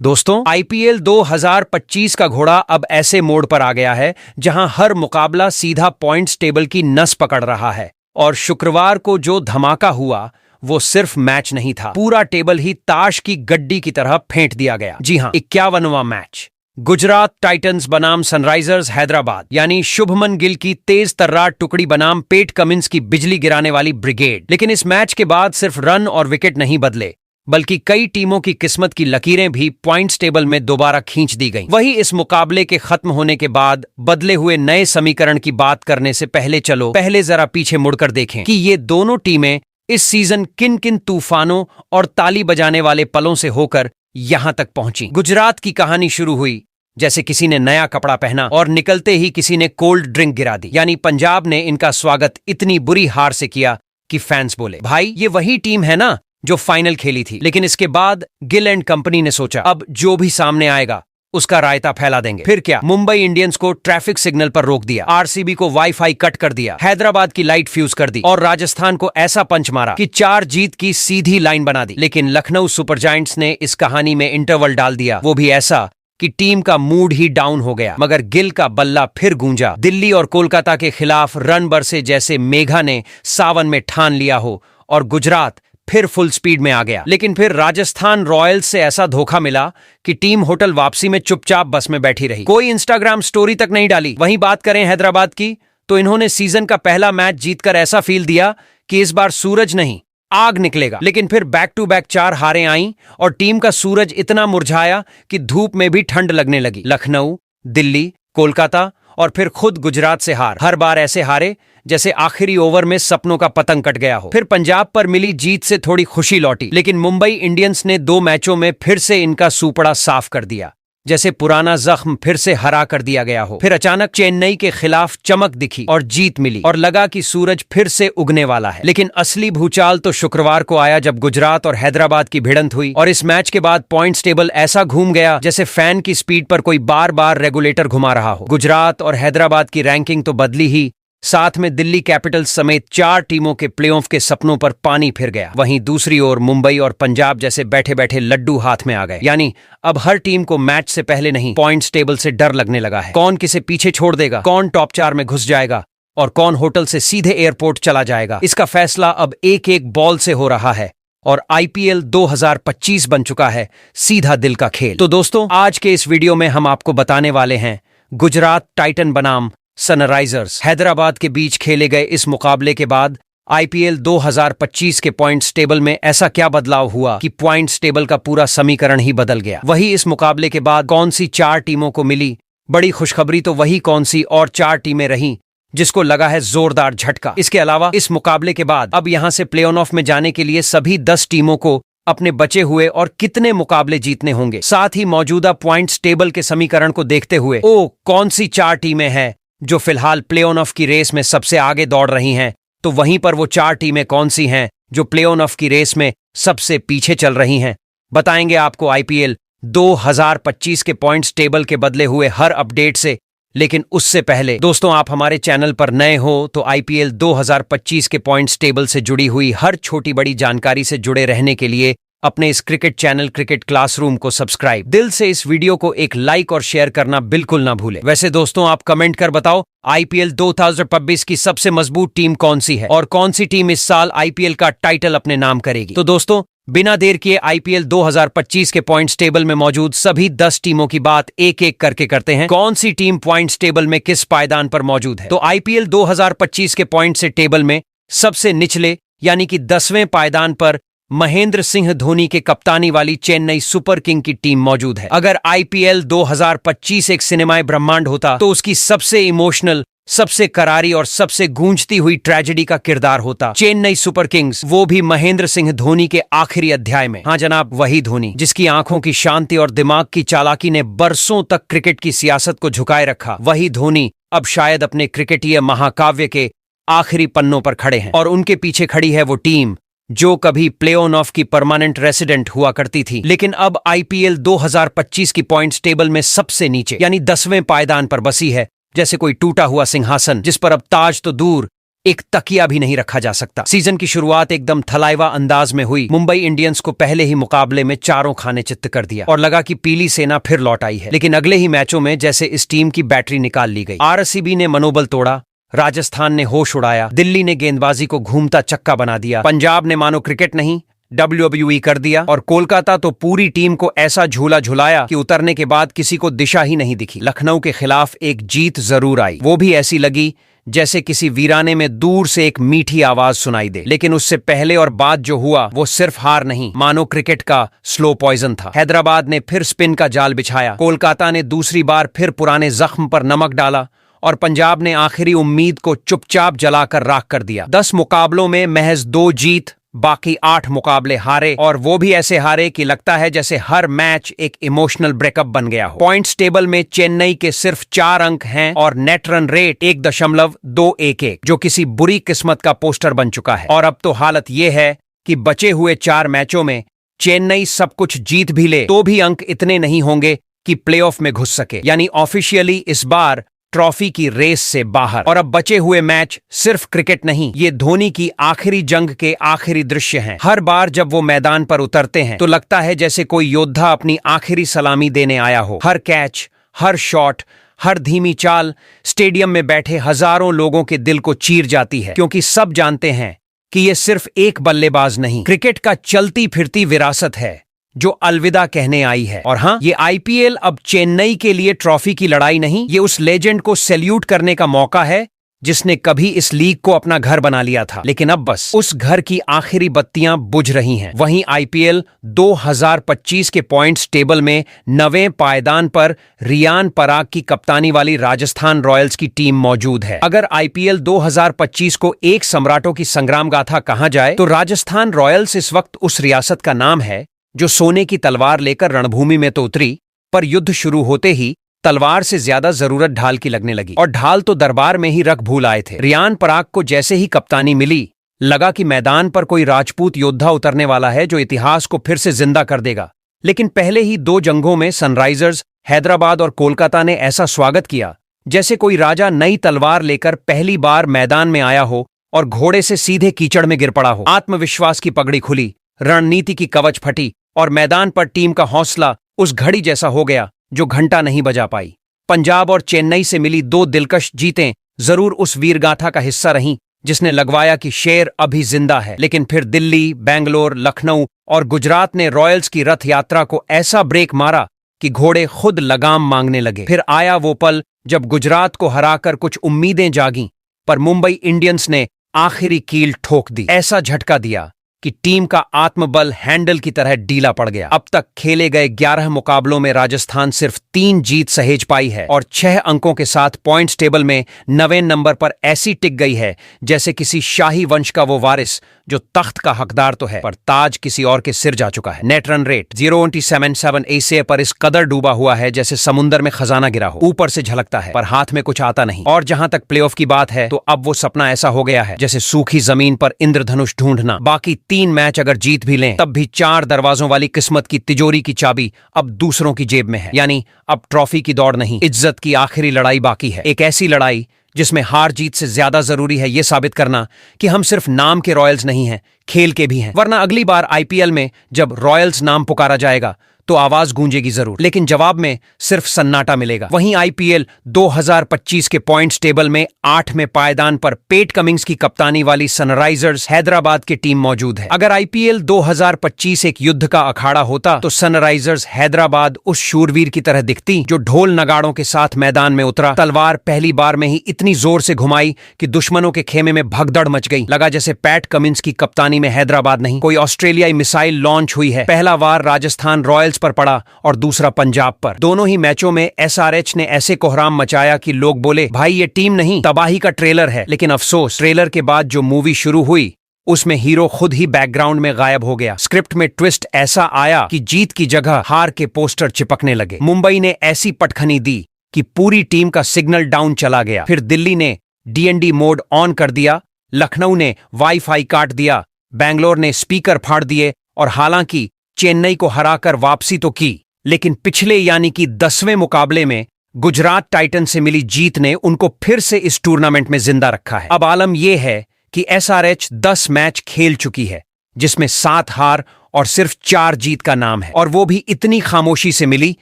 दोस्तों, आईपीएल 2025 का घोड़ा अब ऐसे मोड़ पर आ गया है जहां हर मुकाबला सीधा पॉइंट्स टेबल की नस पकड़ रहा है। और शुक्रवार को जो धमाका हुआ वो सिर्फ मैच नहीं था, पूरा टेबल ही ताश की गड्डी की तरह फेंट दिया गया। जी हां, 51वां मैच। गुजरात टाइटंस बनाम सनराइजर्स हैदराबाद, यानी शुभमन गिल की तेज तर्रार टुकड़ी बनाम पेट कमिंस की बिजली गिराने वाली ब्रिगेड। लेकिन इस मैच के बाद सिर्फ रन और विकेट नहीं बदले, बल्कि कई टीमों की किस्मत की लकीरें भी पॉइंट्स टेबल में दोबारा खींच दी गईं। वहीं इस मुकाबले के खत्म होने के बाद बदले हुए नए समीकरण की बात करने से पहले जरा पीछे मुड़कर देखें कि ये दोनों टीमें इस सीजन किन किन तूफानों और ताली बजाने वाले पलों से होकर यहां तक पहुंची। गुजरात की कहानी शुरू हुई जैसे किसी ने नया कपड़ा पहना और निकलते ही किसी ने कोल्ड ड्रिंक गिरा दी। यानी पंजाब ने इनका स्वागत इतनी बुरी हार से किया कि फैंस बोले, भाई ये वही टीम है ना जो फाइनल खेली थी। लेकिन इसके बाद गिल एंड कंपनी ने सोचा, अब जो भी सामने आएगा उसका रायता फैला देंगे। फिर क्या, मुंबई इंडियंस को ट्रैफिक सिग्नल पर रोक दिया, आरसीबी को वाईफाई कट कर दिया, हैदराबाद की लाइट फ्यूज कर दी और राजस्थान को ऐसा पंच मारा कि 4 जीत की सीधी लाइन बना दी। लेकिन लखनऊ सुपर जायंट्स ने इस कहानी में इंटरवल डाल दिया, वो भी ऐसा कि टीम का मूड ही डाउन हो गया। मगर गिल का बल्ला फिर गूंजा। दिल्ली और कोलकाता के खिलाफ रन बरसे जैसे मेघा ने सावन में ठान लिया हो और गुजरात फिर फुल स्पीड में आ गया। लेकिन फिर राजस्थान रॉयल्स से ऐसा धोखा मिला कि टीम होटल वापसी में चुपचाप बस में बैठी रही, कोई इंस्टाग्राम स्टोरी तक नहीं डाली। वहीं बात करें हैदराबाद की, तो इन्होंने सीजन का पहला मैच जीतकर ऐसा फील दिया कि इस बार सूरज नहीं आग निकलेगा। लेकिन फिर बैक टू बैक 4 हारें आईं और टीम का सूरज इतना मुरझाया कि धूप में भी ठंड लगने लगी। लखनऊ, दिल्ली, कोलकाता और फिर खुद गुजरात से हार। हर बार ऐसे हारे जैसे आखिरी ओवर में सपनों का पतंग कट गया हो। फिर पंजाब पर मिली जीत से थोड़ी खुशी लौटी, लेकिन मुंबई इंडियंस ने 2 मैचों में फिर से इनका सूपड़ा साफ कर दिया, जैसे पुराना जख्म फिर से हरा कर दिया गया हो। फिर अचानक चेन्नई के खिलाफ चमक दिखी और जीत मिली और लगा कि सूरज फिर से उगने वाला है। लेकिन असली भूचाल तो शुक्रवार को आया जब गुजरात और हैदराबाद की भिड़ंत हुई और इस मैच के बाद पॉइंट्स टेबल ऐसा घूम गया जैसे फैन की स्पीड पर कोई बार बार रेगुलेटर घुमा रहा हो। गुजरात और हैदराबाद की रैंकिंग तो बदली ही, साथ में दिल्ली कैपिटल्स समेत 4 टीमों के प्लेऑफ के सपनों पर पानी फिर गया। वहीं दूसरी ओर मुंबई और पंजाब जैसे बैठे बैठे लड्डू हाथ में आ गए। यानी अब हर टीम को मैच से पहले नहीं, पॉइंट्स टेबल से डर लगने लगा है। कौन किसे पीछे छोड़ देगा, कौन टॉप 4 में घुस जाएगा और कौन होटल से सीधे एयरपोर्ट चला जाएगा, इसका फैसला अब एक एक बॉल से हो रहा है। और आईपीएल 2025 बन चुका है सीधा दिल का खेल। तो दोस्तों, आज के इस वीडियो में हम आपको बताने वाले हैं गुजरात टाइटन बनाम सनराइजर्स हैदराबाद के बीच खेले गए इस मुकाबले के बाद आईपीएल 2025 के पॉइंट्स टेबल में ऐसा क्या बदलाव हुआ कि पॉइंट्स टेबल का पूरा समीकरण ही बदल गया। वही इस मुकाबले के बाद कौन सी 4 टीमों को मिली बड़ी खुशखबरी, तो वही कौन सी और 4 टीमें रहीं जिसको लगा है जोरदार झटका। इसके अलावा इस मुकाबले के बाद अब यहां से प्ले ऑफ में जाने के लिए सभी 10 टीमों को अपने बचे हुए और कितने मुकाबले जीतने होंगे। साथ ही मौजूदा पॉइंट्स टेबल के समीकरण को देखते हुए कौन सी 4 टीमें हैं जो फिलहाल प्ले ऑफ की रेस में सबसे आगे दौड़ रही हैं, तो वहीं पर वो 4 टीमें कौन सी हैं जो प्ले ऑफ की रेस में सबसे पीछे चल रही हैं, बताएंगे आपको आईपीएल 2025 के पॉइंट्स टेबल के बदले हुए हर अपडेट से। लेकिन उससे पहले दोस्तों, आप हमारे चैनल पर नए हो तो आईपीएल 2025 के पॉइंट्स टेबल से जुड़ी हुई हर छोटी बड़ी जानकारी से जुड़े रहने के लिए अपने इस क्रिकेट चैनल क्रिकेट क्लासरूम को सब्सक्राइब, दिल से इस वीडियो को एक लाइक और शेयर करना बिल्कुल ना भूलें। वैसे दोस्तों, आप कमेंट कर बताओ आईपीएल 2025 की सबसे मजबूत टीम कौन सी है और कौन सी टीम इस साल आईपीएल का टाइटल अपने नाम करेगी। तो दोस्तों, बिना देर किए आईपीएल 2025 के पॉइंट्स टेबल में मौजूद सभी 10 टीमों की बात एक एक करके करते हैं। कौन सी टीम पॉइंट्स टेबल में किस पायदान पर मौजूद है। तो आईपीएल 2025 के पॉइंट से टेबल में सबसे निचले यानी कि 10वें पायदान पर महेंद्र सिंह धोनी के कप्तानी वाली चेन्नई सुपर किंग की टीम मौजूद है। अगर आईपीएल 2025 एक सिनेमाई ब्रह्मांड होता तो उसकी सबसे इमोशनल, सबसे करारी और सबसे गूंजती हुई ट्रेजेडी का किरदार होता चेन्नई सुपर किंग्स, वो भी महेंद्र सिंह धोनी के आखिरी अध्याय में। हाँ जनाब, वही धोनी जिसकी आंखों की शांति और दिमाग की चालाकी ने बरसों तक क्रिकेट की सियासत को झुकाए रखा। वही धोनी अब शायद अपने क्रिकेटीय महाकाव्य के आखिरी पन्नों पर खड़े हैं और उनके पीछे खड़ी है वो टीम जो कभी प्ले ऑफ की परमानेंट रेसिडेंट हुआ करती थी, लेकिन अब आईपीएल 2025 की पॉइंट्स टेबल में सबसे नीचे यानी 10वें पायदान पर बसी है, जैसे कोई टूटा हुआ सिंहासन जिस पर अब ताज तो दूर एक तकिया भी नहीं रखा जा सकता। सीजन की शुरुआत एकदम थलाइवा अंदाज में हुई। मुंबई इंडियंस को पहले ही मुकाबले में चारों खाने चित्त कर दिया और लगा कि पीली सेना फिर लौट आई है। लेकिन अगले ही मैचों में जैसे इस टीम की बैटरी निकाल ली गई। आरसीबी ने मनोबल तोड़ा, राजस्थान ने होश उड़ाया, दिल्ली ने गेंदबाजी को घूमता चक्का बना दिया, पंजाब ने मानो क्रिकेट नहीं WWE कर दिया और कोलकाता तो पूरी टीम को ऐसा झूला झुलाया कि उतरने के बाद किसी को दिशा ही नहीं दिखी। लखनऊ के खिलाफ एक जीत जरूर आई, वो भी ऐसी लगी जैसे किसी वीराने में दूर से एक मीठी आवाज सुनाई दे। लेकिन उससे पहले और बाद जो हुआ वो सिर्फ हार नहीं, मानो क्रिकेट का स्लो पॉइजन था। हैदराबाद ने फिर स्पिन का जाल बिछाया, कोलकाता ने दूसरी बार फिर पुराने जख्म पर नमक डाला और पंजाब ने आखिरी उम्मीद को चुपचाप जलाकर राख कर दिया। 10 मुकाबलों में महज 2 जीत, बाकी 8 मुकाबले हारे और वो भी ऐसे हारे कि लगता है जैसे हर मैच एक इमोशनल ब्रेकअप बन गया हो। पॉइंट्स टेबल में चेन्नई के सिर्फ 4 अंक हैं और नेट रन रेट 1.211 जो किसी बुरी किस्मत का पोस्टर बन चुका है। और अब तो हालत ये है कि बचे हुए 4 मैचों में चेन्नई सब कुछ जीत भी ले तो भी अंक इतने नहीं होंगे कि प्लेऑफ में घुस सके, यानी ऑफिशियली इस बार ट्रॉफी की रेस से बाहर। और अब बचे हुए मैच सिर्फ क्रिकेट नहीं, ये धोनी की आखिरी जंग के आखिरी दृश्य हैं। हर बार जब वो मैदान पर उतरते हैं तो लगता है जैसे कोई योद्धा अपनी आखिरी सलामी देने आया हो। हर कैच, हर शॉट, हर धीमी चाल स्टेडियम में बैठे हजारों लोगों के दिल को चीर जाती है, क्योंकि सब जानते हैं कि ये सिर्फ एक बल्लेबाज नहीं, क्रिकेट का चलती फिरती विरासत है जो अलविदा कहने आई है। और हाँ, ये आईपीएल अब चेन्नई के लिए ट्रॉफी की लड़ाई नहीं, ये उस लेजेंड को सैल्यूट करने का मौका है जिसने कभी इस लीग को अपना घर बना लिया था। लेकिन अब बस उस घर की आखिरी बत्तियां बुझ रही हैं। वहीं आईपीएल 2025 के पॉइंट्स टेबल में 9वें पायदान पर रियान पराग की कप्तानी वाली राजस्थान रॉयल्स की टीम मौजूद है। अगर आईपीएल 2025 को एक सम्राटों की संग्राम गाथा कहा जाए तो राजस्थान रॉयल्स इस वक्त उस रियासत का नाम है जो सोने की तलवार लेकर रणभूमि में तो उतरी, पर युद्ध शुरू होते ही तलवार से ज्यादा जरूरत ढाल की लगने लगी और ढाल तो दरबार में ही रख भूल आए थे। रियान पराग को जैसे ही कप्तानी मिली, लगा कि मैदान पर कोई राजपूत योद्धा उतरने वाला है जो इतिहास को फिर से जिंदा कर देगा। लेकिन पहले ही 2 जंगों में सनराइजर्स हैदराबाद और कोलकाता ने ऐसा स्वागत किया जैसे कोई राजा नई तलवार लेकर पहली बार मैदान में आया हो और घोड़े से सीधे कीचड़ में गिर पड़ा हो। आत्मविश्वास की पगड़ी खुली, रणनीति की कवच फटी और मैदान पर टीम का हौसला उस घड़ी जैसा हो गया जो घंटा नहीं बजा पाई। पंजाब और चेन्नई से मिली 2 दिलकश जीतें जरूर उस वीरगाथा का हिस्सा रहीं जिसने लगवाया कि शेर अभी जिंदा है। लेकिन फिर दिल्ली, बेंगलोर, लखनऊ और गुजरात ने रॉयल्स की रथ यात्रा को ऐसा ब्रेक मारा कि घोड़े खुद लगाम मांगने लगे। फिर आया वो पल जब गुजरात को हराकर कुछ उम्मीदें जागीं, पर मुंबई इंडियंस ने आखिरी कील ठोक दी। ऐसा झटका दिया कि टीम का आत्मबल हैंडल की तरह ढीला पड़ गया। अब तक खेले गए 11 मुकाबलों में राजस्थान सिर्फ 3 जीत सहेज पाई है और 6 अंकों के साथ पॉइंट्स टेबल में 9वें नंबर पर ऐसी टिक गई है जैसे किसी शाही वंश का वो वारिस जो तख्त का हकदार तो है पर ताज किसी और के सिर जा चुका है। नेट रन रेट 0.77 ऐसे पर इस कदर डूबा हुआ है जैसे समुंदर में खजाना गिरा हो। ऊपर से झलकता है पर हाथ में कुछ आता नहीं। और जहां तक प्लेऑफ की बात है तो अब वो सपना ऐसा हो गया है जैसे सूखी जमीन पर इंद्रधनुष ढूंढना। बाकी 3 मैच अगर जीत भी लें तब भी 4 दरवाजों वाली किस्मत की तिजोरी की चाबी अब दूसरों की जेब में है। यानी अब ट्रॉफी की दौड़ नहीं, इज्जत की आखिरी लड़ाई बाकी है। एक ऐसी लड़ाई जिसमें हार जीत से ज्यादा जरूरी है ये साबित करना कि हम सिर्फ नाम के रॉयल्स नहीं हैं, खेल के भी हैं। वरना अगली बार आईपीएल में जब रॉयल्स नाम पुकारा जाएगा तो आवाज गूंजेगी जरूर, लेकिन जवाब में सिर्फ सन्नाटा मिलेगा। वहीं आईपीएल 2025 के पॉइंट्स टेबल में 8वें पायदान पर पेट कमिंग्स की कप्तानी वाली सनराइजर्स हैदराबाद की टीम मौजूद है। अगर आईपीएल 2025 एक युद्ध का अखाड़ा होता तो सनराइजर्स हैदराबाद उस शूरवीर की तरह दिखती जो ढोल नगाड़ों के साथ मैदान में उतरा, तलवार पहली बार में ही इतनी जोर से घुमाई कि दुश्मनों के खेमे में भगदड़ मच गई। लगा जैसे पैट कमिंस की कप्तानी में हैदराबाद नहीं, कोई ऑस्ट्रेलियाई मिसाइल लॉन्च हुई है। पहला वार राजस्थान रॉयल्स पर पड़ा और दूसरा पंजाब पर। दोनों ही मैचों में एसआरएच ने ऐसे कोहराम मचाया कि लोग बोले भाई ये टीम नहीं तबाही का ट्रेलर है। लेकिन अफसोस, ट्रेलर के बाद जो मूवी शुरू हुई उसमें हीरो खुद ही बैकग्राउंड में गायब हो गया। स्क्रिप्ट में ट्विस्ट ऐसा आया कि जीत की जगह हार के पोस्टर चिपकने लगे। मुंबई ने ऐसी पटखनी दी कि पूरी टीम का सिग्नल डाउन चला गया। फिर दिल्ली ने डीएनडी मोड ऑन कर दिया, लखनऊ ने वाईफाई काट दिया, बेंगलोर ने स्पीकर फाड़ दिए और हालांकि चेन्नई को हराकर वापसी तो की, लेकिन पिछले यानी कि 10वें मुकाबले में गुजरात टाइटन से मिली जीत ने उनको फिर से इस टूर्नामेंट में जिंदा रखा है। अब आलम यह है कि एसआरएच 10 मैच खेल चुकी है, जिसमें 7 हार और सिर्फ 4 जीत का नाम है, और वो भी इतनी खामोशी से मिली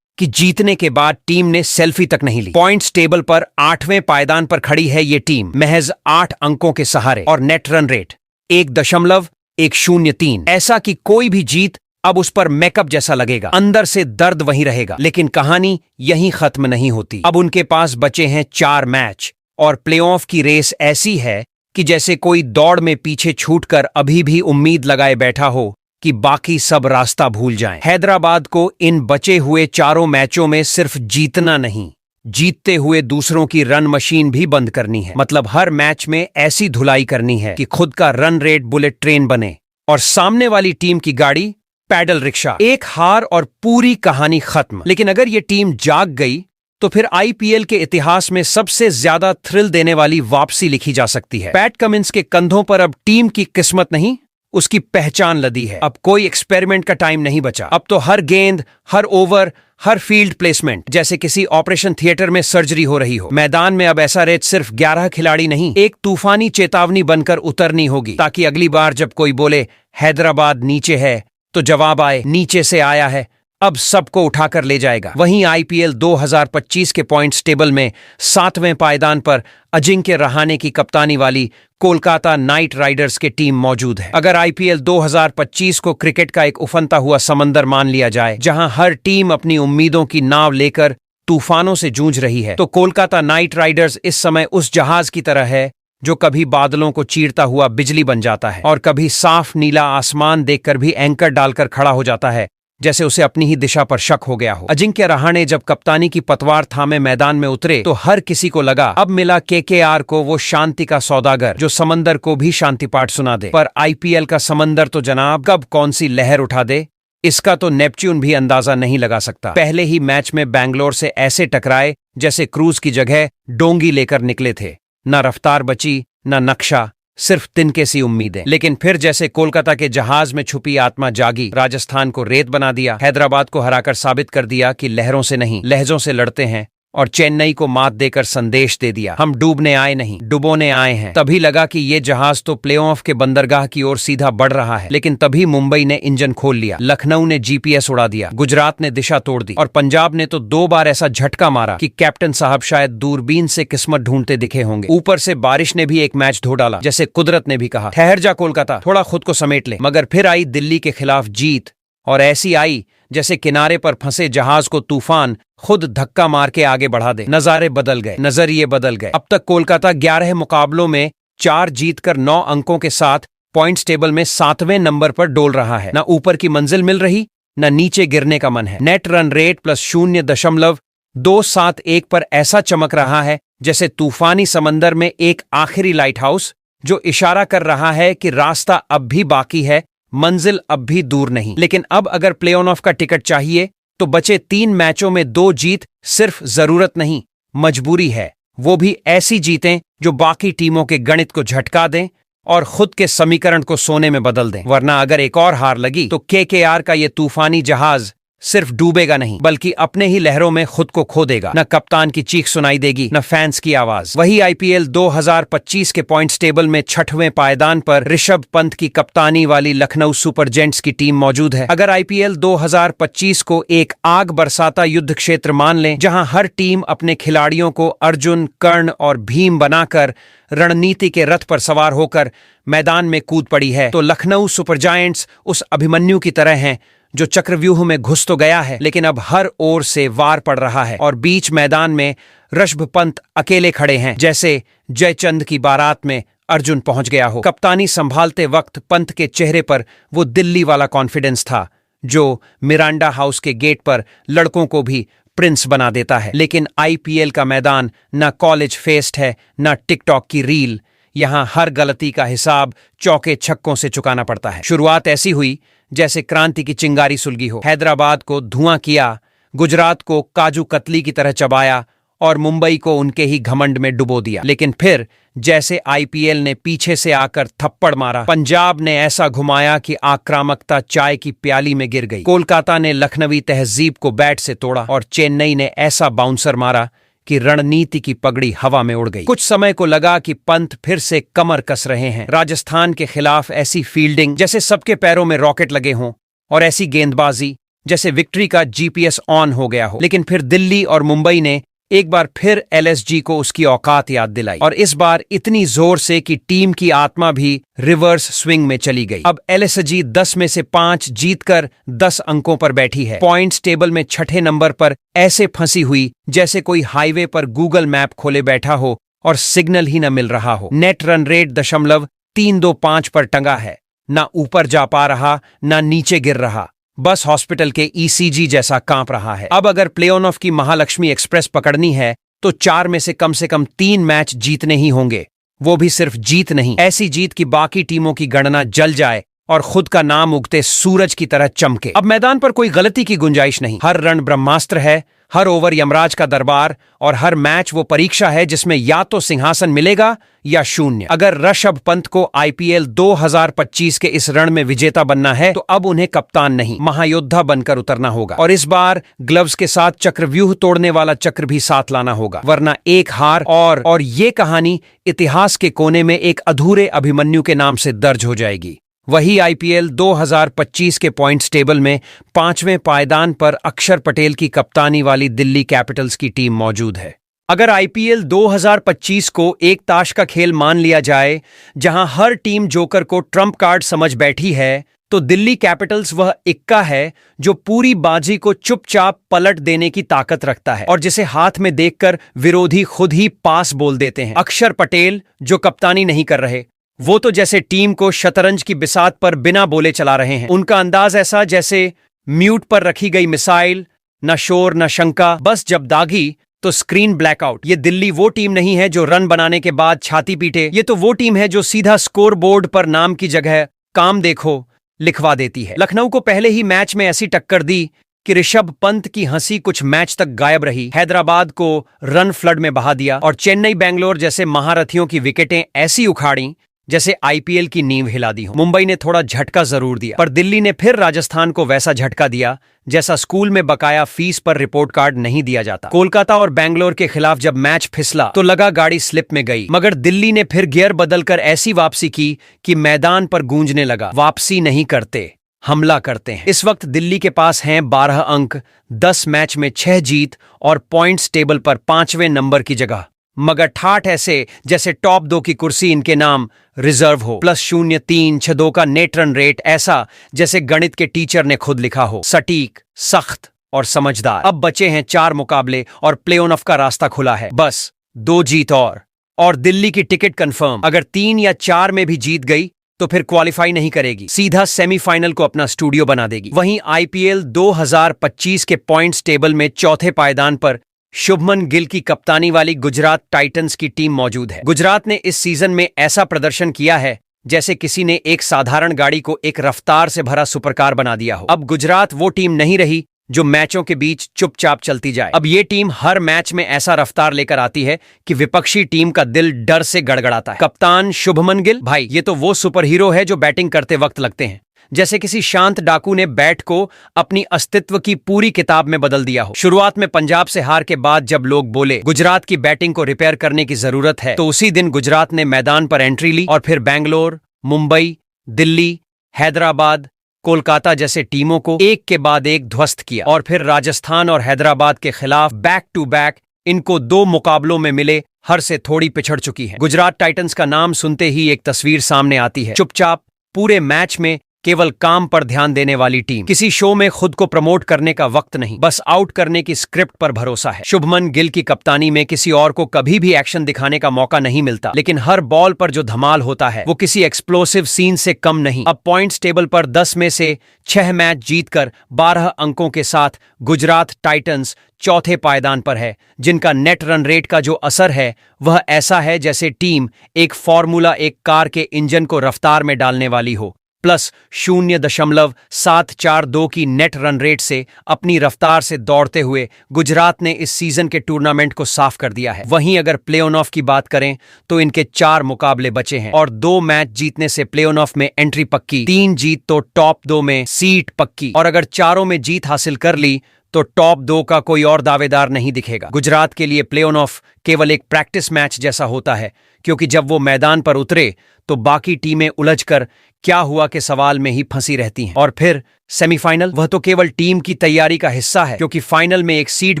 कि जीतने के बाद टीम ने सेल्फी तक नहीं ली। पॉइंट्स टेबल पर 8वें पायदान पर खड़ी है ये टीम, महज 8 अंकों के सहारे, और नेट रन रेट 1.103। ऐसा कि कोई भी जीत अब उस पर मेकअप जैसा लगेगा, अंदर से दर्द वहीं रहेगा। लेकिन कहानी यहीं खत्म नहीं होती। अब उनके पास बचे हैं 4 मैच, और प्लेऑफ की रेस ऐसी है कि जैसे कोई दौड़ में पीछे छूटकर अभी भी उम्मीद लगाए बैठा हो कि बाकी सब रास्ता भूल जाएं। हैदराबाद को इन बचे हुए 4 मैचों में सिर्फ जीतना नहीं, जीतते हुए दूसरों की रन मशीन भी बंद करनी है। मतलब हर मैच में ऐसी धुलाई करनी है कि खुद का रन रेट बुलेट ट्रेन बने और सामने वाली टीम की गाड़ी पैडल रिक्शा। एक हार और पूरी कहानी खत्म। लेकिन अगर ये टीम जाग गई तो फिर आईपीएल के इतिहास में सबसे ज्यादा थ्रिल देने वाली वापसी लिखी जा सकती है। पैट कमिंस के कंधों पर अब टीम की किस्मत नहीं, उसकी पहचान लदी है। अब कोई एक्सपेरिमेंट का टाइम नहीं बचा। अब तो हर गेंद, हर ओवर, हर फील्ड प्लेसमेंट जैसे किसी ऑपरेशन थिएटर में सर्जरी हो रही हो। मैदान में अब एसआरएच सिर्फ 11 खिलाड़ी नहीं, एक तूफानी चेतावनी बनकर उतरनी होगी, ताकि अगली बार जब कोई बोले हैदराबाद नीचे है तो जवाब आए नीचे से आया है, अब सबको उठाकर ले जाएगा। वहीं आईपीएल 2025 के पॉइंट्स टेबल में 7वें पायदान पर अजिंक्य रहाणे की कप्तानी वाली कोलकाता नाइट राइडर्स की टीम मौजूद है। अगर आईपीएल 2025 को क्रिकेट का एक उफनता हुआ समंदर मान लिया जाए, जहां हर टीम अपनी उम्मीदों की नाव लेकर तूफानों से जूझ रही है, तो कोलकाता नाइट राइडर्स इस समय उस जहाज की तरह है जो कभी बादलों को चीरता हुआ बिजली बन जाता है और कभी साफ नीला आसमान देखकर भी एंकर डालकर खड़ा हो जाता है, जैसे उसे अपनी ही दिशा पर शक हो गया हो। अजिंक्य रहाणे जब कप्तानी की पतवार थामे मैदान में उतरे तो हर किसी को लगा अब मिला केकेआर को वो शांति का सौदागर जो समंदर को भी शांति पाठ सुना दे। पर आईपीएल का समंदर तो जनाब कब कौन सी लहर उठा दे, इसका तो नेपच्यून भी अंदाजा नहीं लगा सकता। पहले ही मैच में बैंगलोर से ऐसे टकराए जैसे क्रूज की जगह डोंगी लेकर निकले थे। न रफ्तार बची, न नक्शा, सिर्फ तिनके सी उम्मीदें। लेकिन फिर जैसे कोलकाता के जहाज में छुपी आत्मा जागी, राजस्थान को रेत बना दिया, हैदराबाद को हराकर साबित कर दिया कि लहरों से नहीं लहजों से लड़ते हैं, और चेन्नई को मात देकर संदेश दे दिया हम डूबने आए नहीं डुबोने आए हैं। तभी लगा कि ये जहाज तो प्लेऑफ के बंदरगाह की ओर सीधा बढ़ रहा है। लेकिन तभी मुंबई ने इंजन खोल लिया, लखनऊ ने जीपीएस उड़ा दिया, गुजरात ने दिशा तोड़ दी, और पंजाब ने तो 2 बार ऐसा झटका मारा कि कैप्टन साहब शायद दूरबीन से किस्मत ढूंढते दिखे होंगे। ऊपर से बारिश ने भी एक मैच धो डाला, जैसे कुदरत ने भी कहा ठहर जा कोलकाता, थोड़ा खुद को समेट ले। मगर फिर आई दिल्ली के खिलाफ जीत, और ऐसी आई जैसे किनारे पर फंसे जहाज को तूफान खुद धक्का मार के आगे बढ़ा दे। नजारे बदल गए, नजरिए बदल गए। अब तक कोलकाता 11 मुकाबलों में 4 जीतकर 9 अंकों के साथ पॉइंट्स टेबल में 7वें नंबर पर डोल रहा है। न ऊपर की मंजिल मिल रही, न नीचे गिरने का मन है। नेट रन रेट +0.271 पर ऐसा चमक रहा है जैसे तूफानी समंदर में एक आखिरी लाइट हाउस जो इशारा कर रहा है कि रास्ता अब भी बाकी है, मंजिल अब भी दूर नहीं। लेकिन अब अगर प्ले ऑफ का टिकट चाहिए तो बचे 3 मैचों में 2 जीत सिर्फ जरूरत नहीं, मजबूरी है। वो भी ऐसी जीतें जो बाकी टीमों के गणित को झटका दें और खुद के समीकरण को सोने में बदल दें। वरना अगर एक और हार लगी तो केकेआर का ये तूफानी जहाज सिर्फ डूबेगा नहीं, बल्कि अपने ही लहरों में खुद को खो देगा। न कप्तान की चीख सुनाई देगी, न फैंस की आवाज। वही आईपीएल 2025 के पॉइंट्स टेबल में 6वें पायदान पर ऋषभ पंत की कप्तानी वाली लखनऊ सुपर जेंट्स की टीम मौजूद है। अगर आईपीएल 2025 को एक आग बरसाता युद्ध क्षेत्र मान लें, जहां हर टीम अपने खिलाड़ियों को अर्जुन, कर्ण और भीम बनाकर रणनीति के रथ पर सवार होकर मैदान में कूद पड़ी है, तो लखनऊ सुपर जायंट्स उस अभिमन्यु की तरह हैं जो चक्रव्यूह में घुस तो गया है, लेकिन अब हर ओर से वार पड़ रहा है, और बीच मैदान में ऋषभ पंत अकेले खड़े हैं, जैसे जयचंद की बारात में अर्जुन पहुंच गया हो। कप्तानी संभालते वक्त पंत के चेहरे पर वो दिल्ली वाला कॉन्फिडेंस था जो मिरांडा हाउस के गेट पर लड़कों को भी प्रिंस बना देता है। लेकिन आईपीएल का मैदान न कॉलेज फेस्ट है, न टिकटॉक की रील। यहां हर गलती का हिसाब चौके छक्कों से चुकाना पड़ता है। शुरुआत ऐसी हुई जैसे क्रांति की चिंगारी सुलगी हो। हैदराबाद को धुआं किया, गुजरात को काजू कतली की तरह चबाया, और मुंबई को उनके ही घमंड में डुबो दिया। लेकिन फिर जैसे आईपीएल ने पीछे से आकर थप्पड़ मारा, पंजाब ने ऐसा घुमाया कि आक्रामकता चाय की प्याली में गिर गई। कोलकाता ने लखनवी तहजीब को बैट से तोड़ा और चेन्नई ने ऐसा बाउंसर मारा कि रणनीति की पगड़ी हवा में उड़ गई। कुछ समय को लगा कि पंत फिर से कमर कस रहे हैं। राजस्थान के खिलाफ ऐसी फील्डिंग जैसे सबके पैरों में रॉकेट लगे हों, और ऐसी गेंदबाजी जैसे विक्ट्री का जीपीएस ऑन हो गया हो। लेकिन फिर दिल्ली और मुंबई ने एक बार फिर एलएसजी को उसकी औकात याद दिलाई, और इस बार इतनी जोर से कि टीम की आत्मा भी रिवर्स स्विंग में चली गई। अब एलएसजी 10 में से 5 जीतकर 10 अंकों पर बैठी है। पॉइंट्स टेबल में छठे नंबर पर ऐसे फंसी हुई जैसे कोई हाईवे पर गूगल मैप खोले बैठा हो और सिग्नल ही न मिल रहा हो। नेट रन रेट 0.325 पर टंगा है। ना ऊपर जा पा रहा, ना नीचे गिर रहा, बस हॉस्पिटल के ईसीजी जैसा कांप रहा है। अब अगर प्ले ऑफ की महालक्ष्मी एक्सप्रेस पकड़नी है तो 4 में से कम 3 मैच जीतने ही होंगे। वो भी सिर्फ जीत नहीं, ऐसी जीत कि बाकी टीमों की गणना जल जाए और खुद का नाम उगते सूरज की तरह चमके। अब मैदान पर कोई गलती की गुंजाइश नहीं। हर रन ब्रह्मास्त्र है, हर ओवर यमराज का दरबार, और हर मैच वो परीक्षा है जिसमें या तो सिंहासन मिलेगा या शून्य। अगर ऋषभ पंत को आईपीएल 2025 के इस रण में विजेता बनना है तो अब उन्हें कप्तान नहीं, महायोद्धा बनकर उतरना होगा। और इस बार ग्लव्स के साथ चक्रव्यूह तोड़ने वाला चक्र भी साथ लाना होगा, वरना एक हार और ये कहानी इतिहास के कोने में एक अधूरे अभिमन्यु के नाम से दर्ज हो जाएगी। वही आईपीएल 2025 के पॉइंट्स टेबल में 5वें पायदान पर अक्षर पटेल की कप्तानी वाली दिल्ली कैपिटल्स की टीम मौजूद है। अगर आईपीएल 2025 को एक ताश का खेल मान लिया जाए जहां हर टीम जोकर को ट्रम्प कार्ड समझ बैठी है, तो दिल्ली कैपिटल्स वह इक्का है जो पूरी बाजी को चुपचाप पलट देने की ताकत रखता है और जिसे हाथ में देखकर विरोधी खुद ही पास बोल देते हैं। अक्षर पटेल जो कप्तानी नहीं कर रहे, वो तो जैसे टीम को शतरंज की बिसात पर बिना बोले चला रहे हैं। उनका अंदाज ऐसा जैसे म्यूट पर रखी गई मिसाइल, न शोर न शंका, बस जब दागी तो स्क्रीन ब्लैकआउट। ये दिल्ली वो टीम नहीं है जो रन बनाने के बाद छाती पीटे, ये तो वो टीम है जो सीधा स्कोर बोर्ड पर नाम की जगह काम देखो लिखवा देती है। लखनऊ को पहले ही मैच में ऐसी टक्कर दी कि ऋषभ पंत की हंसी कुछ मैच तक गायब रही। हैदराबाद को रन फ्लड में बहा दिया और चेन्नई बेंगलोर जैसे महारथियों की विकेटें ऐसी उखाड़ी जैसे आईपीएल की नींव हिला दी हो। मुंबई ने थोड़ा झटका जरूर दिया, पर दिल्ली ने फिर राजस्थान को वैसा झटका दिया जैसा स्कूल में बकाया फीस पर रिपोर्ट कार्ड नहीं दिया जाता। कोलकाता और बेंगलोर के खिलाफ जब मैच फिसला तो लगा गाड़ी स्लिप में गई, मगर दिल्ली ने फिर गियर बदलकर ऐसी वापसी की कि मैदान पर गूंजने लगा, वापसी नहीं करते, हमला करते हैं। इस वक्त दिल्ली के पास हैं 12 अंक, 10 मैच में 6 जीत और पॉइंट्स टेबल पर 5वें नंबर की जगह। मगर ठाठ ऐसे जैसे टॉप 2 की कुर्सी इनके नाम रिजर्व हो। +0.362 का नेट रन रेट, ऐसा जैसे गणित के टीचर ने खुद लिखा हो। सटीक, सख्त और समझदार। अब बचे हैं 4 मुकाबले और प्ले ऑफ का रास्ता खुला है। बस 2 जीत और दिल्ली की टिकट कंफर्म। अगर 3 या 4 में भी जीत गई तो फिर क्वालिफाई नहीं करेगी, सीधा सेमीफाइनल को अपना स्टूडियो बना देगी। वहीं आईपीएल 2025 के पॉइंट्स टेबल में चौथे पायदान पर शुभमन गिल की कप्तानी वाली गुजरात टाइटंस की टीम मौजूद है। गुजरात ने इस सीजन में ऐसा प्रदर्शन किया है जैसे किसी ने एक साधारण गाड़ी को एक रफ्तार से भरा सुपरकार बना दिया हो। अब गुजरात वो टीम नहीं रही जो मैचों के बीच चुपचाप चलती जाए। अब ये टीम हर मैच में ऐसा रफ्तार लेकर आती है कि विपक्षी टीम का दिल डर से गड़गड़ाता है। कप्तान शुभमन गिल, भाई ये तो वो सुपर हीरो है जो बैटिंग करते वक्त लगते हैं जैसे किसी शांत डाकू ने बैट को अपनी अस्तित्व की पूरी किताब में बदल दिया हो। शुरुआत में पंजाब से हार के बाद जब लोग बोले गुजरात की बैटिंग को रिपेयर करने की जरूरत है, तो उसी दिन गुजरात ने मैदान पर एंट्री ली और फिर बेंगलोर, मुंबई, दिल्ली, हैदराबाद, कोलकाता जैसे टीमों को एक के बाद एक ध्वस्त किया। और फिर राजस्थान और हैदराबाद के खिलाफ बैक टू बैक इनको 2 मुकाबलों में मिले हर से थोड़ी पिछड़ चुकी है। गुजरात टाइटंस का नाम सुनते ही एक तस्वीर सामने आती है, चुपचाप पूरे मैच में केवल काम पर ध्यान देने वाली टीम। किसी शो में खुद को प्रमोट करने का वक्त नहीं, बस आउट करने की स्क्रिप्ट पर भरोसा है। शुभमन गिल की कप्तानी में किसी और को कभी भी एक्शन दिखाने का मौका नहीं मिलता, लेकिन हर बॉल पर जो धमाल होता है वो किसी एक्सप्लोसिव सीन से कम नहीं। अब पॉइंट्स टेबल पर 10 में से 6 मैच जीतकर 12 अंकों के साथ गुजरात टाइटंस चौथे पायदान पर है, जिनका नेट रन रेट का जो असर है वह ऐसा है जैसे टीम एक फॉर्मूला 1 कार के इंजन को रफ्तार में डालने वाली हो। +0.742 की नेट रन रेट से अपनी रफ्तार से दौड़ते हुए गुजरात ने इस सीजन के टूर्नामेंट को साफ कर दिया है। वहीं अगर प्ले ऑफ की बात करें तो इनके 4 मुकाबले बचे हैं और 2 मैच जीतने से प्ले ऑफ में एंट्री पक्की, 3 जीत तो टॉप 2 में सीट पक्की, और अगर चारों में जीत हासिल कर ली तो टॉप 2 का कोई और दावेदार नहीं दिखेगा। गुजरात के लिए प्ले ऑफ केवल एक प्रैक्टिस मैच जैसा होता है, क्योंकि जब वो मैदान पर उतरे तो बाकी टीमें उलझकर क्या हुआ के सवाल में ही फंसी रहती हैं। और फिर सेमीफाइनल, वह तो केवल टीम की तैयारी का हिस्सा है, क्योंकि फाइनल में एक सीट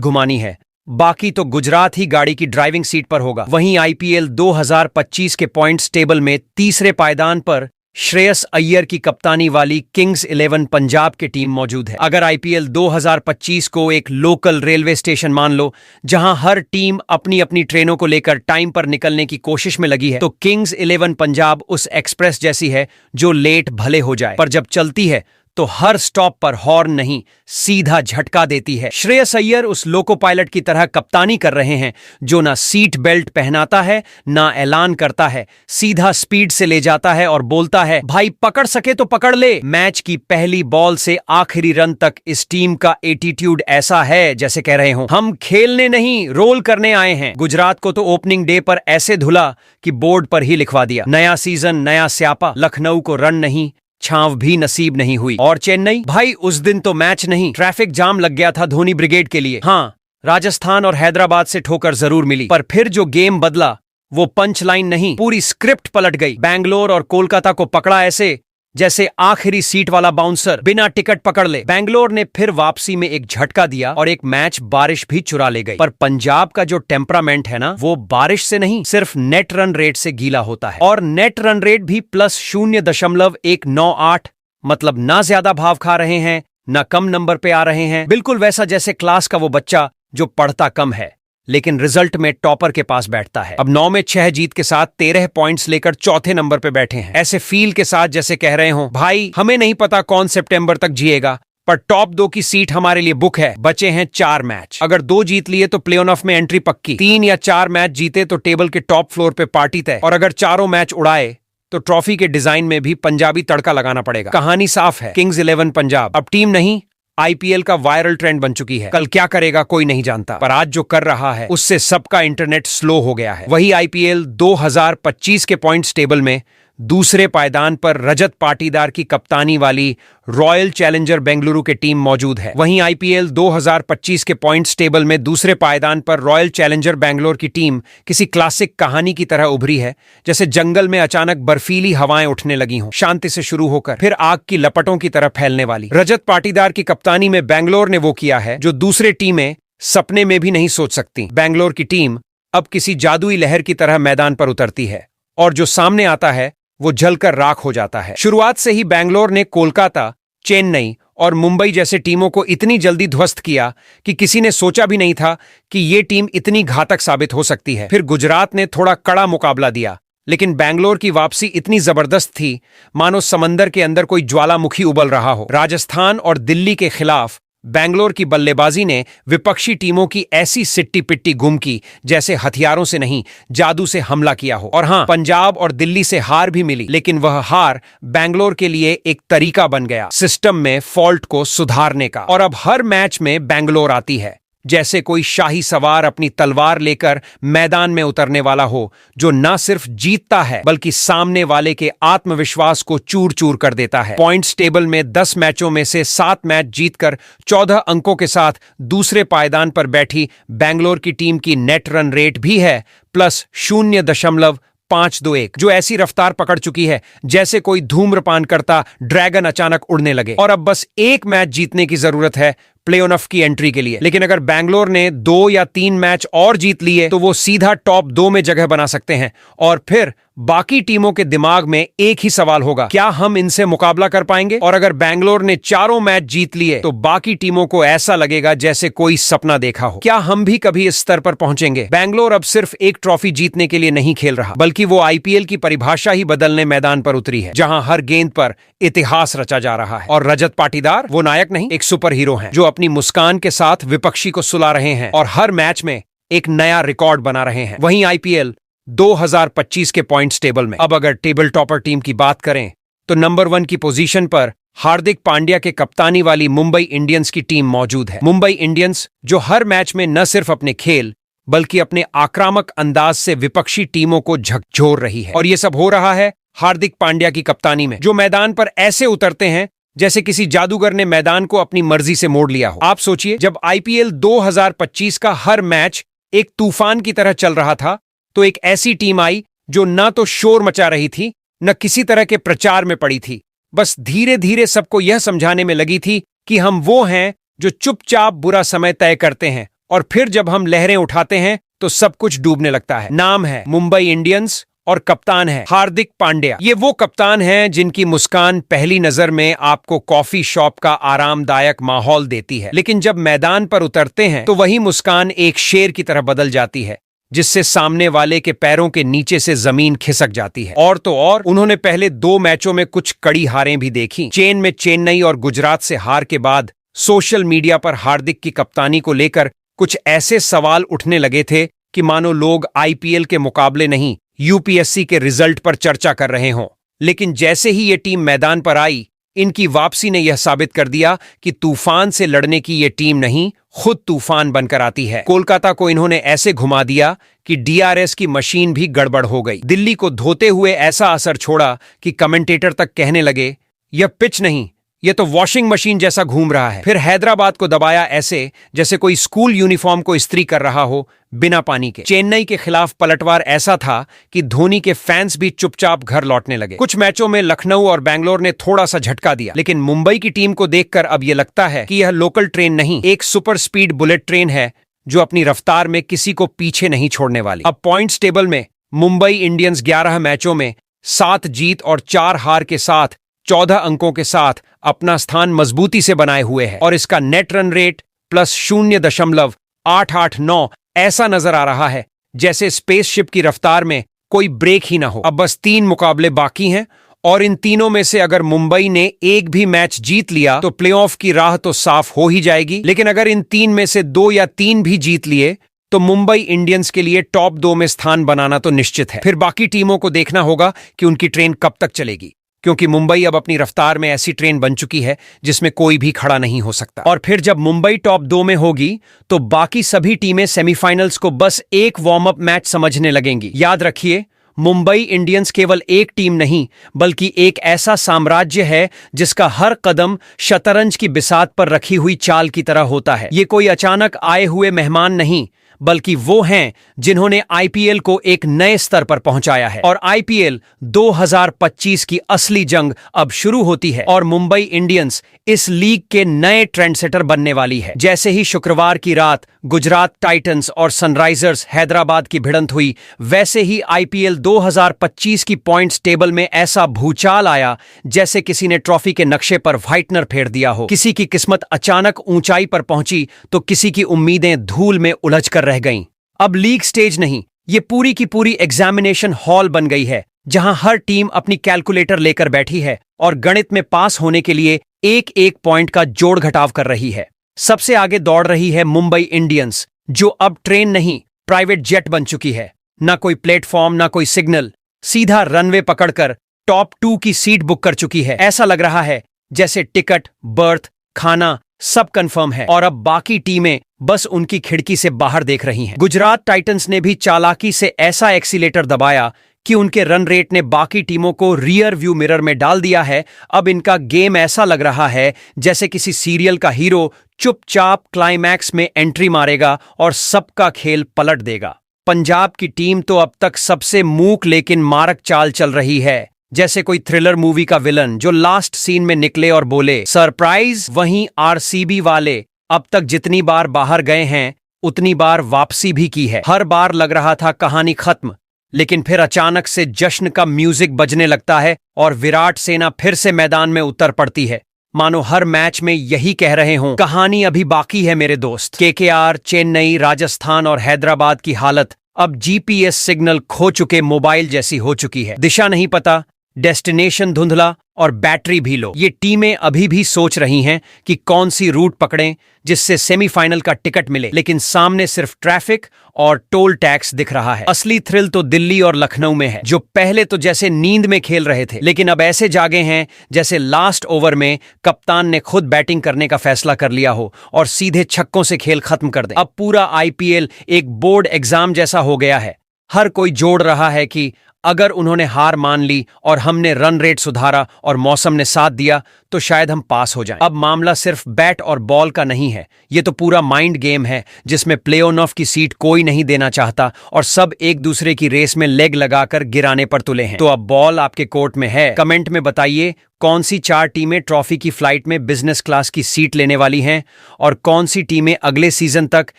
घुमानी है, बाकी तो गुजरात ही गाड़ी की ड्राइविंग सीट पर होगा। वहीं आईपीएल 2025 के पॉइंट्स टेबल में तीसरे पायदान पर श्रेयस अय्यर की कप्तानी वाली किंग्स 11 पंजाब की टीम मौजूद है। अगर आईपीएल 2025 को एक लोकल रेलवे स्टेशन मान लो, जहां हर टीम अपनी अपनी ट्रेनों को लेकर टाइम पर निकलने की कोशिश में लगी है, तो किंग्स 11 पंजाब उस एक्सप्रेस जैसी है जो लेट भले हो जाए, पर जब चलती है तो हर स्टॉप पर हॉर्न नहीं, सीधा झटका देती है। श्रेयस अय्यर उस लोको पायलट की तरह कप्तानी कर रहे हैं जो ना सीट बेल्ट पहनाता है, ना ऐलान करता है, सीधा स्पीड से ले जाता है और बोलता है, भाई पकड़ सके तो पकड़ ले। मैच की पहली बॉल से आखिरी रन तक इस टीम का एटीट्यूड ऐसा है जैसे कह रहे हो, हम खेलने नहीं रोल करने आए हैं। गुजरात को तो ओपनिंग डे पर ऐसे धुला कि बोर्ड पर ही लिखवा दिया, नया सीजन नया स्यापा। लखनऊ को रन नहीं, छांव भी नसीब नहीं हुई। और चेन्नई, भाई उस दिन तो मैच नहीं, ट्रैफिक जाम लग गया था धोनी ब्रिगेड के लिए। हाँ, राजस्थान और हैदराबाद से ठोकर जरूर मिली, पर फिर जो गेम बदला वो पंच लाइन नहीं, पूरी स्क्रिप्ट पलट गई। बैंगलोर और कोलकाता को पकड़ा ऐसे जैसे आखिरी सीट वाला बाउंसर बिना टिकट पकड़ ले। बैंगलोर ने फिर वापसी में एक झटका दिया और एक मैच बारिश भी चुरा ले गई। पर पंजाब का जो टेम्परामेंट है ना, वो बारिश से नहीं, सिर्फ नेट रन रेट से गीला होता है। और नेट रन रेट भी +0.198, मतलब ना ज्यादा भाव खा रहे हैं ना कम नंबर पे आ रहे हैं। बिल्कुल वैसा जैसे क्लास का वो बच्चा जो पढ़ता कम है लेकिन रिजल्ट में टॉपर के पास बैठता है। अब 9 में 6 जीत के साथ 13 पॉइंट्स लेकर चौथे नंबर पे बैठे हैं, ऐसे फील के साथ जैसे कह रहे हो, भाई हमें नहीं पता कौन सितंबर तक जिएगा, पर टॉप 2 की सीट हमारे लिए बुक है। बचे हैं 4 मैच, अगर 2 जीत लिए तो प्ले ऑफ में एंट्री पक्की, 3 या 4 मैच जीते तो टेबल के टॉप फ्लोर पे पार्टी तय, और अगर चारों मैच उड़ाए तो ट्रॉफी के डिजाइन में भी पंजाबी तड़का लगाना पड़ेगा। कहानी साफ है, किंग्स 11 पंजाब अब टीम नहीं, आईपीएल का वायरल ट्रेंड बन चुकी है। कल क्या करेगा कोई नहीं जानता, पर आज जो कर रहा है उससे सबका इंटरनेट स्लो हो गया है। वही आईपीएल 2025 के पॉइंट्स टेबल में दूसरे पायदान पर रजत पाटीदार की कप्तानी वाली रॉयल चैलेंजर बेंगलुरु की टीम मौजूद है। वहीं आईपीएल 2025 के पॉइंट्स टेबल में दूसरे पायदान पर रॉयल चैलेंजर बेंगलोर की टीम किसी क्लासिक कहानी की तरह उभरी है, जैसे जंगल में अचानक बर्फीली हवाएं उठने लगी हों, शांति से शुरू होकर फिर आग की लपटों की तरह फैलने वाली। रजत पाटीदार की कप्तानी में बेंगलोर ने वो किया है जो दूसरे टीमें सपने में भी नहीं सोच सकती। बेंगलोर की टीम अब किसी जादुई लहर की तरह मैदान पर उतरती है और जो सामने आता है वो जलकर राख हो जाता है। शुरुआत से ही बेंगलोर ने कोलकाता, चेन्नई और मुंबई जैसे टीमों को इतनी जल्दी ध्वस्त किया कि किसी ने सोचा भी नहीं था कि ये टीम इतनी घातक साबित हो सकती है। फिर गुजरात ने थोड़ा कड़ा मुकाबला दिया, लेकिन बेंगलोर की वापसी इतनी जबरदस्त थी मानो समंदर के अंदर कोई ज्वालामुखी उबल रहा हो। राजस्थान और दिल्ली के खिलाफ बेंगलोर की बल्लेबाजी ने विपक्षी टीमों की ऐसी सिट्टी पिट्टी गुम की जैसे हथियारों से नहीं, जादू से हमला किया हो। और हां, पंजाब और दिल्ली से हार भी मिली, लेकिन वह हार बेंगलोर के लिए एक तरीका बन गया सिस्टम में फॉल्ट को सुधारने का। और अब हर मैच में बेंगलोर आती है जैसे कोई शाही सवार अपनी तलवार लेकर मैदान में उतरने वाला हो, जो न सिर्फ जीतता है बल्कि सामने वाले के आत्मविश्वास को चूर चूर कर देता है। पॉइंट्स टेबल में 10 मैचों में से 7 मैच जीतकर 14 अंकों के साथ दूसरे पायदान पर बैठी बेंगलोर की टीम की नेट रन रेट भी है +0.521, जो ऐसी रफ्तार पकड़ चुकी है जैसे कोई धूम्रपान करता ड्रैगन अचानक उड़ने लगे। और अब बस एक मैच जीतने की जरूरत है प्ले ऑफ की एंट्री के लिए। लेकिन अगर बेंगलोर ने 2 या 3 मैच और जीत लिए तो वो सीधा टॉप 2 में जगह बना सकते हैं। और फिर बाकी टीमों के दिमाग में एक ही सवाल होगा, क्या हम इनसे मुकाबला कर पाएंगे? और अगर बेंगलोर ने चारों मैच जीत लिए तो बाकी टीमों को ऐसा लगेगा जैसे कोई सपना देखा हो। क्या हम भी कभी इस स्तर पर पहुंचेंगे? बेंगलोर अब सिर्फ एक ट्रॉफी जीतने के लिए नहीं खेल रहा, बल्कि वो आईपीएल की परिभाषा ही बदलने मैदान पर उतरी है, जहां हर गेंद पर इतिहास रचा जा रहा है। और रजत पाटीदार वो नायक नहीं, एक सुपर हीरो है जो अपनी मुस्कान के साथ विपक्षी को सुला रहे हैं और हर मैच में एक नया रिकॉर्ड बना रहे हैं। वहीं आईपीएल 2025 के पॉइंट्स टेबल में अब अगर टेबल टॉपर टीम की बात करें तो नंबर 1 की पोजीशन पर हार्दिक पांड्या के कप्तानी वाली मुंबई इंडियंस की टीम मौजूद है। मुंबई इंडियंस जो हर मैच में न सिर्फ अपने खेल बल्कि अपने आक्रामक अंदाज से विपक्षी टीमों को झकझोर रही है, और ये सब हो रहा है हार्दिक पांड्या की कप्तानी में, जो मैदान पर ऐसे उतरते हैं जैसे किसी जादूगर ने मैदान को अपनी मर्जी से मोड़ लिया हो। आप सोचिए, जब आईपीएल 2025 का हर मैच एक तूफान की तरह चल रहा था, तो एक ऐसी टीम आई जो न तो शोर मचा रही थी, न किसी तरह के प्रचार में पड़ी थी, बस धीरे धीरे सबको यह समझाने में लगी थी कि हम वो हैं जो चुपचाप बुरा समय तय करते हैं, और फिर जब हम लहरें उठाते हैं तो सब कुछ डूबने लगता है। नाम है मुंबई इंडियंस और कप्तान है हार्दिक पांड्या। ये वो कप्तान हैं जिनकी मुस्कान पहली नजर में आपको कॉफी शॉप का आरामदायक माहौल देती है, लेकिन जब मैदान पर उतरते हैं तो वही मुस्कान एक शेर की तरह बदल जाती है, जिससे सामने वाले के पैरों के नीचे से जमीन खिसक जाती है। और तो और, उन्होंने पहले 2 मैचों में कुछ कड़ी हारें भी देखी। चेन में चेन्नई और गुजरात से हार के बाद सोशल मीडिया पर हार्दिक की कप्तानी को लेकर कुछ ऐसे सवाल उठने लगे थे कि मानो लोग आईपीएल के मुकाबले नहीं, यूपीएससी के रिजल्ट पर चर्चा कर रहे हों। लेकिन जैसे ही ये टीम मैदान पर आई, इनकी वापसी ने यह साबित कर दिया कि तूफान से लड़ने की ये टीम नहीं, खुद तूफान बनकर आती है। कोलकाता को इन्होंने ऐसे घुमा दिया कि डीआरएस की मशीन भी गड़बड़ हो गई। दिल्ली को धोते हुए ऐसा असर छोड़ा कि कमेंटेटर तक कहने लगे, यह पिच नहीं, यह तो वॉशिंग मशीन जैसा घूम रहा है। फिर हैदराबाद को दबाया ऐसे जैसे कोई स्कूल यूनिफॉर्म को इस्त्री कर रहा हो बिना पानी के। चेन्नई के खिलाफ पलटवार ऐसा था कि धोनी के फैंस भी चुपचाप घर लौटने लगे। कुछ मैचों में लखनऊ और बैंगलोर ने थोड़ा सा झटका दिया, लेकिन मुंबई की टीम को देखकर अब यह लगता है कि यह लोकल ट्रेन नहीं, एक सुपर स्पीड बुलेट ट्रेन है जो अपनी रफ्तार में किसी को पीछे नहीं छोड़ने वाली। अब पॉइंट्स टेबल में मुंबई इंडियंस 11 मैचों में 7 जीत और 4 हार के साथ 14 अंकों के साथ अपना स्थान मजबूती से बनाए हुए है, और इसका नेट रन रेट +0.889 ऐसा नजर आ रहा है जैसे स्पेसशिप की रफ्तार में कोई ब्रेक ही ना हो। अब बस 3 मुकाबले बाकी हैं, और इन तीनों में से अगर मुंबई ने एक भी मैच जीत लिया तो प्लेऑफ की राह तो साफ हो ही जाएगी। लेकिन अगर इन 3 में से 2 या 3 भी जीत लिए तो मुंबई इंडियंस के लिए टॉप 2 में स्थान बनाना तो निश्चित है। फिर बाकी टीमों को देखना होगा कि उनकी ट्रेन कब तक चलेगी, क्योंकि मुंबई अब अपनी रफ्तार में ऐसी ट्रेन बन चुकी है जिसमें कोई भी खड़ा नहीं हो सकता। और फिर जब मुंबई टॉप 2 में होगी तो बाकी सभी टीमें सेमीफाइनल्स को बस एक वार्म अप मैच समझने लगेंगी। याद रखिए, मुंबई इंडियंस केवल एक टीम नहीं बल्कि एक ऐसा साम्राज्य है जिसका हर कदम शतरंज की बिसात पर रखी हुई चाल की तरह होता है। ये कोई अचानक आए हुए मेहमान नहीं, बल्कि वो हैं जिन्होंने आईपीएल को एक नए स्तर पर पहुंचाया है। और आईपीएल 2025 की असली जंग अब शुरू होती है, और मुंबई इंडियंस इस लीग के नए ट्रेंडसेटर बनने वाली है। जैसे ही शुक्रवार की रात गुजरात टाइटंस और सनराइजर्स हैदराबाद की भिड़ंत हुई, वैसे ही आईपीएल 2025 की पॉइंट्स टेबल में ऐसा भूचाल आया जैसे किसी ने ट्रॉफी के नक्शे पर व्हाइटनर फेर दिया हो। किसी की किस्मत अचानक ऊंचाई पर पहुंची तो किसी की उम्मीदें धूल में उलझ कर रह गईं। अब लीग स्टेज नहीं, ये पूरी की पूरी एग्जामिनेशन हॉल बन गई है, जहां हर टीम अपनी कैलकुलेटर लेकर बैठी है और गणित में पास होने के लिए एक एक पॉइंट का जोड़ घटाव कर रही है। सबसे आगे दौड़ रही है मुंबई इंडियंस, जो अब ट्रेन नहीं प्राइवेट जेट बन चुकी है। ना कोई प्लेटफॉर्म, ना कोई सिग्नल, सीधा रनवे पकड़कर टॉप 2 की सीट बुक कर चुकी है। ऐसा लग रहा है जैसे टिकट, बर्थ, खाना सब कंफर्म है, और अब बाकी टीमें बस उनकी खिड़की से बाहर देख रही हैं। गुजरात टाइटंस ने भी चालाकी से ऐसा एक्सीलेटर दबाया कि उनके रन रेट ने बाकी टीमों को रियर व्यू मिरर में डाल दिया है। अब इनका गेम ऐसा लग रहा है जैसे किसी सीरियल का हीरो चुपचाप क्लाइमैक्स में एंट्री मारेगा और सबका खेल पलट देगा। पंजाब की टीम तो अब तक सबसे मूक लेकिन मारक चाल चल रही है, जैसे कोई थ्रिलर मूवी का विलन जो लास्ट सीन में निकले और बोले सरप्राइज। वहीं आरसीबी वाले अब तक जितनी बार बाहर गए हैं उतनी बार वापसी भी की है। हर बार लग रहा था कहानी खत्म, लेकिन फिर अचानक से जश्न का म्यूजिक बजने लगता है और विराट सेना फिर से मैदान में उतर पड़ती है, मानो हर मैच में यही कह रहे हों कहानी अभी बाकी है मेरे दोस्त। केकेआर, चेन्नई, राजस्थान और हैदराबाद की हालत अब जीपीएस सिग्नल खो चुके मोबाइल जैसी हो चुकी है। दिशा नहीं पता, डेस्टिनेशन धुंधला और बैटरी भी लो। ये टीमें अभी भी सोच रही हैं कि कौन सी रूट पकड़ें जिससे सेमीफाइनल का टिकट मिले, लेकिन सामने सिर्फ ट्रैफिक और टोल टैक्स दिख रहा है। असली थ्रिल तो दिल्ली और लखनऊ में है, जो पहले तो जैसे नींद में खेल रहे थे, लेकिन अब ऐसे जागे हैं जैसे लास्ट ओवर में कप्तान ने खुद बैटिंग करने का फैसला कर लिया हो और सीधे छक्कों से खेल खत्म कर दे। अब पूरा आईपीएल एक बोर्ड एग्जाम जैसा हो गया है। हर कोई जोड़ रहा है कि अगर उन्होंने हार मान ली और हमने रन रेट सुधारा और मौसम ने साथ दिया तो शायद हम पास हो जाएं। अब मामला सिर्फ बैट और बॉल का नहीं है, ये तो पूरा माइंड गेम है जिसमें प्ले ऑफ की सीट कोई नहीं देना चाहता और सब एक दूसरे की रेस में लेग लगाकर गिराने पर तुले हैं। तो अब बॉल आपके कोर्ट में है। कमेंट में बताइए कौन सी 4 टीमें ट्रॉफी की फ्लाइट में बिजनेस क्लास की सीट लेने वाली हैं और कौन सी टीमें अगले सीजन तक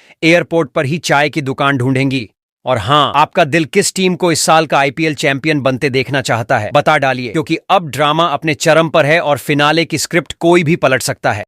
एयरपोर्ट पर ही चाय की दुकान ढूंढेंगी। और हाँ, आपका दिल किस टीम को इस साल का आईपीएल चैंपियन बनते देखना चाहता है, बता डालिए, क्योंकि अब ड्रामा अपने चरम पर है और फिनाले की स्क्रिप्ट कोई भी पलट सकता है।